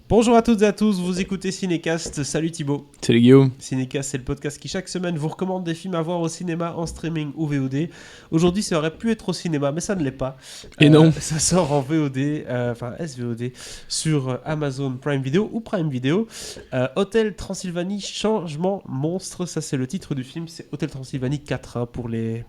Bonjour à toutes et à tous, vous écoutez Cinécast, salut Thibaut. Salut Guillaume. Cinécast, c'est le podcast qui chaque semaine vous recommande des films à voir au cinéma, en streaming ou VOD. Aujourd'hui, ça aurait pu être au cinéma, mais ça ne l'est pas. Et non. Ça sort en VOD, enfin SVOD, sur Amazon Prime Video ou Prime Video. Hôtel Transylvanie, changement monstre, ça c'est le titre du film, c'est Hôtel Transylvanie 4 hein, pour les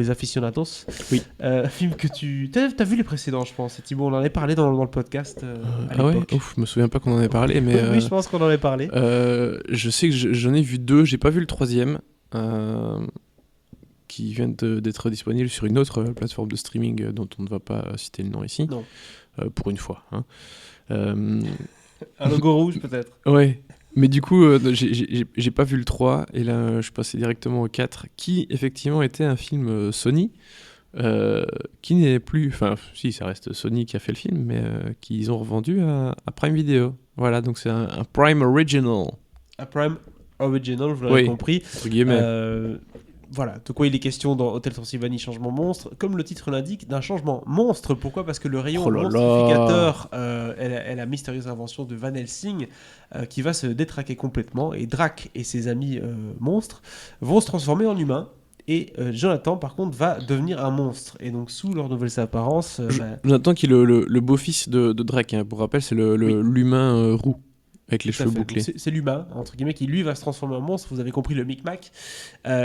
aficionados. Oui. Film que tu... T'as vu les précédents, je pense, Thibaut, on en avait parlé dans le podcast à Ah ouais. l'époque. Ouf, je me souviens pas qu'on en ait parlé, mais Oui, je pense qu'on en avait parlé. je sais que j'en ai vu 2, j'ai pas vu le troisième, qui vient d'être disponible sur une autre plateforme de streaming dont on ne va pas citer le nom ici. Non. Pour une fois. Hein. Un logo rouge peut-être. Ouais. Mais du coup, j'ai pas vu le 3, et là je suis passé directement au 4, qui effectivement était un film Sony, qui n'est plus... Enfin, si, ça reste Sony qui a fait le film, mais qu'ils ont revendu à Prime Video. Voilà, donc c'est un Prime Original. Un Prime Original, vous l'avez compris. Entre guillemets. Voilà, de quoi il est question dans Hôtel Transylvanie, changement monstre. Comme le titre l'indique, d'un changement monstre. Pourquoi ? Parce que le rayon monstrificateur est la mystérieuse invention de Van Helsing qui va se détraquer complètement. Et Drac et ses amis monstres vont se transformer en humains. Et Jonathan, par contre, va devenir un monstre. Et donc, sous leurs nouvelles apparences... Jonathan, qui est le beau-fils de Drake, hein, pour rappel, c'est l'humain roux, avec les cheveux bouclés. C'est l'humain, entre guillemets, qui lui va se transformer en monstre. Vous avez compris le micmac.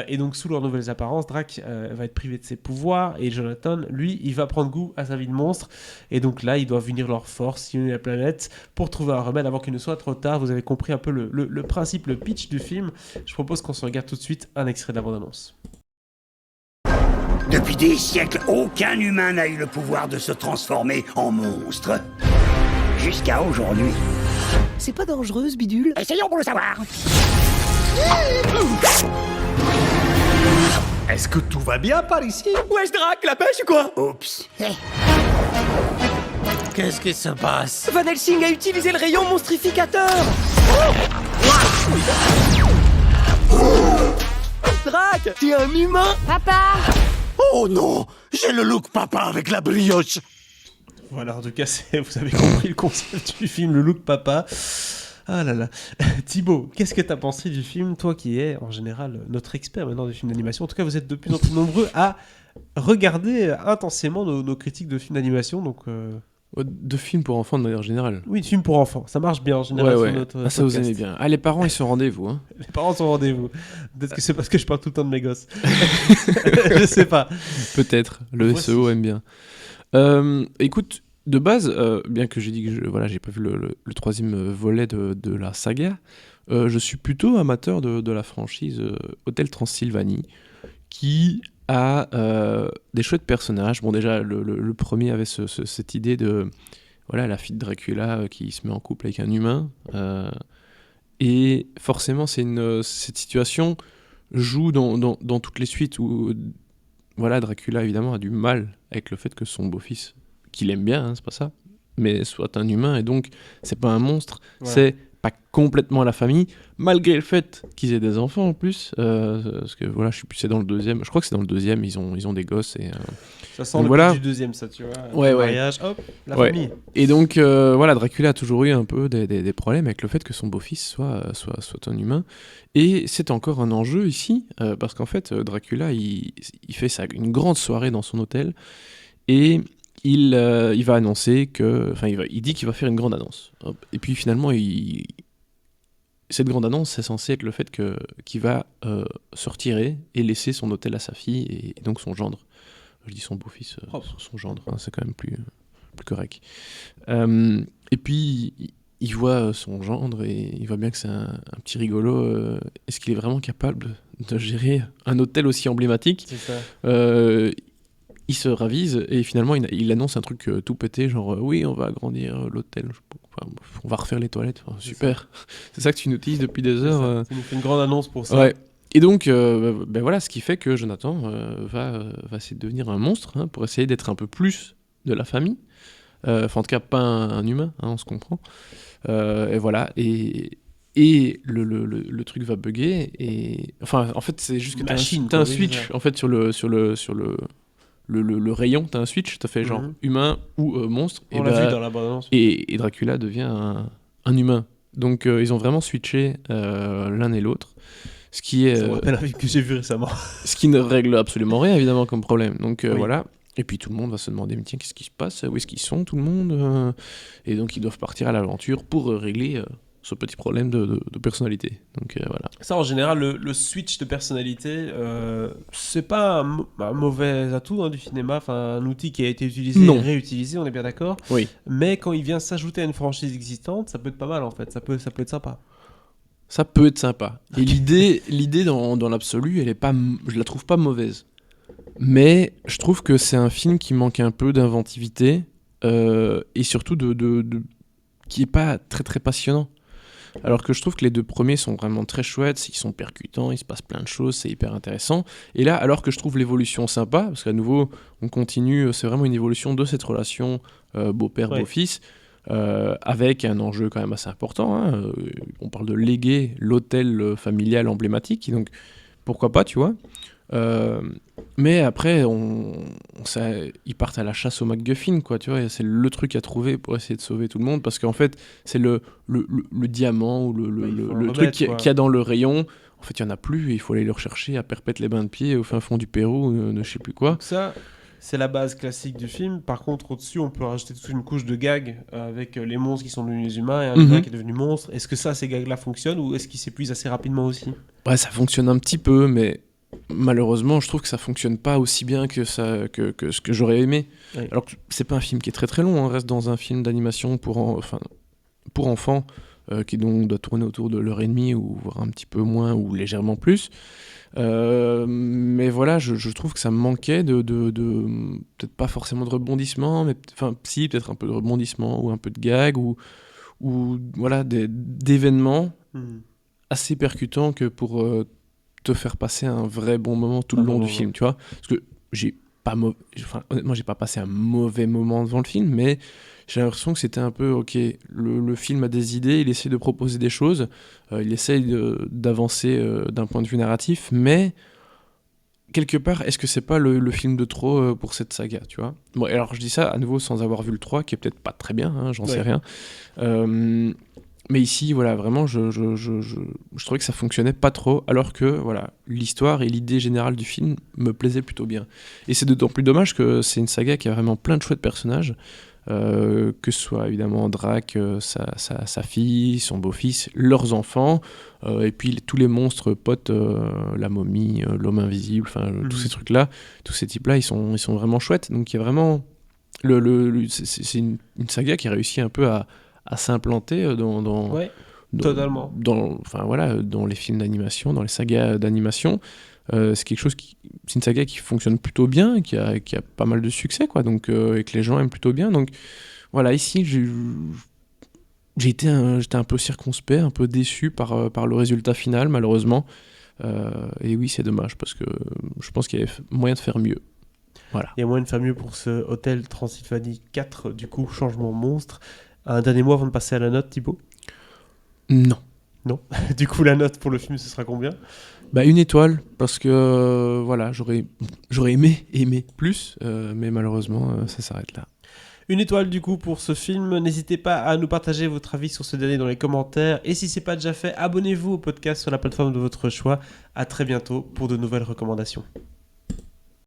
Et donc, sous leurs nouvelles apparences, Drake va être privé de ses pouvoirs. Et Jonathan, lui, il va prendre goût à sa vie de monstre. Et donc là, ils doivent unir leurs forces, sillonner la planète pour trouver un remède avant qu'il ne soit trop tard. Vous avez compris un peu le principe, le pitch du film. Je propose qu'on se regarde tout de suite un extrait de la bande-annonce. Depuis des siècles, aucun humain n'a eu le pouvoir de se transformer en monstre. Jusqu'à aujourd'hui. C'est pas dangereux, ce bidule ? Essayons pour le savoir. Est-ce que tout va bien par ici? Wesh Drac, la pêche ou quoi ? Oups. Qu'est-ce qui se passe? Van Helsing a utilisé le rayon monstrificateur. Drac, t'es un humain ? Papa! Oh non! J'ai le look papa avec la brioche! Voilà, en tout cas, vous avez compris le concept du film, le look papa. Ah là là. Thibaut, qu'est-ce que t'as pensé du film, toi qui es en général notre expert maintenant des films d'animation? En tout cas, vous êtes de plus en plus nombreux à regarder intensément nos critiques de films d'animation, donc... De films pour enfants de manière générale. Oui, de films pour enfants, ça marche bien en général sur notre podcast. Ça vous aimez bien. Ah, les parents, ils sont au rendez-vous. Hein. Les parents sont au rendez-vous. Peut-être que c'est parce que je parle tout le temps de mes gosses. Je sais pas. Peut-être, le SEO aime bien. Écoute, de base, bien que j'ai dit que j'ai pas vu le troisième volet de la saga, je suis plutôt amateur de la franchise Hôtel Transylvanie, qui a des chouettes personnages. Bon, déjà, le premier avait cette idée de la fille de Dracula qui se met en couple avec un humain. Et forcément, cette situation joue dans toutes les suites où Dracula, évidemment, a du mal avec le fait que son beau-fils, qu'il aime bien, hein, c'est pas ça, mais soit un humain, et donc, c'est pas un monstre, c'est pas complètement la famille, malgré le fait qu'ils aient des enfants en plus, parce que c'est dans le deuxième, je crois que c'est dans le deuxième, ils ont des gosses, et... Ça sent le pitch du deuxième, ça, tu vois. Ouais. Mariage, hop, la famille. Et donc, Dracula a toujours eu un peu des problèmes avec le fait que son beau-fils soit un humain. Et c'est encore un enjeu ici, parce qu'en fait, Dracula, il fait une grande soirée dans son hôtel, et il va annoncer il dit qu'il va faire une grande annonce. Et puis finalement, cette grande annonce, c'est censé être le fait qu'il va se retirer et laisser son hôtel à sa fille, et donc son gendre. Je dis son beau-fils, son gendre, hein, c'est quand même plus correct. Et puis, il voit son gendre et il voit bien que c'est un petit rigolo. Est-ce qu'il est vraiment capable de gérer un hôtel aussi emblématique ? C'est ça. Il se ravise et finalement, il annonce un truc tout pété, genre oui, on va agrandir l'hôtel, on va refaire les toilettes. Super, c'est ça que tu nous utilises depuis des heures. Ça nous fait une grande annonce pour ça. Ouais. Et donc, ce qui fait que Jonathan va essayer de devenir un monstre, hein, pour essayer d'être un peu plus de la famille. En tout cas, pas un humain, hein, on se comprend. Et voilà, et le truc va bugger. Et... Enfin, en fait, c'est juste que t'as un switch, en fait, sur le rayon, t'as un switch, t'as fait genre humain ou monstre. On l'a vu dans la bande-annonce. Et Dracula devient un humain. Donc ils ont vraiment switché l'un et l'autre. Ce qui est. Ça me rappelle un film que j'ai vu récemment. Ce qui ne règle absolument rien, évidemment, comme problème. Donc Oui. voilà. Et puis tout le monde va se demander, mais tiens, qu'est-ce qui se passe ? Où est-ce qu'ils sont, tout le monde ? Et donc ils doivent partir à l'aventure pour régler ce petit problème de personnalité. Donc voilà. Ça, en général, le switch de personnalité, c'est pas un mauvais atout du cinéma, enfin un outil qui a été utilisé Non. et réutilisé, on est bien d'accord. Oui. Mais quand il vient s'ajouter à une franchise existante, ça peut être pas mal en fait, ça peut être sympa. Ça peut être sympa. Et l'idée dans l'absolu, je la trouve pas mauvaise. Mais je trouve que c'est un film qui manque un peu d'inventivité et surtout qui est pas très très passionnant. Alors que je trouve que les deux premiers sont vraiment très chouettes, ils sont percutants, il se passe plein de choses, c'est hyper intéressant. Et là, alors que je trouve l'évolution sympa, parce qu'à nouveau, on continue, c'est vraiment une évolution de cette relation beau-père-beau-fils, avec un enjeu quand même assez important. On parle de léguer l'hôtel familial emblématique, donc pourquoi pas, tu vois. Mais après, ils partent à la chasse au MacGuffin, quoi, tu vois, et c'est le truc à trouver pour essayer de sauver tout le monde, parce qu'en fait, c'est le diamant ou le truc qu'il y a dans le rayon. En fait, il n'y en a plus, et il faut aller le rechercher à Perpète-les-Bains-de-Pieds, au fin fond du Pérou, ne je sais plus quoi. Donc ça, c'est la base classique du film. Par contre, au-dessus, on peut rajouter toute une couche de gags avec les monstres qui sont devenus les humains et un humain qui est devenu monstre. Est-ce que ces gags-là fonctionnent ou est-ce qu'ils s'épuisent assez rapidement aussi ? Ouais, ça fonctionne un petit peu, mais malheureusement, je trouve que ça fonctionne pas aussi bien que ce que j'aurais aimé. Oui. Alors que c'est pas un film qui est très très long, on reste dans un film d'animation pour enfants qui donc doit tourner autour de l'heure et demie ou voire un petit peu moins ou légèrement plus. Mais voilà, je trouve que ça me manquait de peut-être pas forcément de rebondissement, mais si, peut-être un peu de rebondissement ou un peu de gag ou voilà, d'événements assez percutants que pour te faire passer un vrai bon moment tout le long du film, tu vois. Parce que honnêtement, j'ai pas passé un mauvais moment devant le film, mais j'ai l'impression que c'était un peu, ok, le film a des idées, il essaie de proposer des choses, il essaie d'avancer d'un point de vue narratif, mais quelque part, est-ce que c'est pas le film de trop pour cette saga, tu vois ? Bon, alors je dis ça à nouveau sans avoir vu le 3, qui est peut-être pas très bien, j'en sais rien. Mais ici, voilà, vraiment, je trouvais que ça fonctionnait pas trop, alors que voilà, l'histoire et l'idée générale du film me plaisaient plutôt bien. Et c'est d'autant plus dommage que c'est une saga qui a vraiment plein de chouettes personnages, que ce soit évidemment Drac, sa fille, son beau-fils, leurs enfants, et puis tous les monstres potes, la momie, l'homme invisible, tous ces trucs-là, tous ces types-là, ils sont vraiment chouettes. Donc il y a vraiment... c'est une saga qui a réussi un peu à s'implanter totalement. Dans les films d'animation, dans les sagas d'animation. C'est quelque chose c'est une saga qui fonctionne plutôt bien, qui a pas mal de succès, quoi, donc, et que les gens aiment plutôt bien. Donc voilà, ici j'étais un peu circonspect, un peu déçu par le résultat final, malheureusement. Et oui, c'est dommage, parce que je pense qu'il y avait moyen de faire mieux. Voilà. Il y a moyen de faire mieux pour ce Hôtel Transylvanie 4, du coup, changement monstre. Un dernier mot avant de passer à la note, Thibaut ? Non. Du coup, la note pour le film, ce sera combien ? 1 étoile, parce que voilà, j'aurais aimé plus, mais malheureusement, ça s'arrête là. 1 étoile du coup pour ce film. N'hésitez pas à nous partager votre avis sur ce dernier dans les commentaires. Et si ce n'est pas déjà fait, abonnez-vous au podcast sur la plateforme de votre choix. À très bientôt pour de nouvelles recommandations.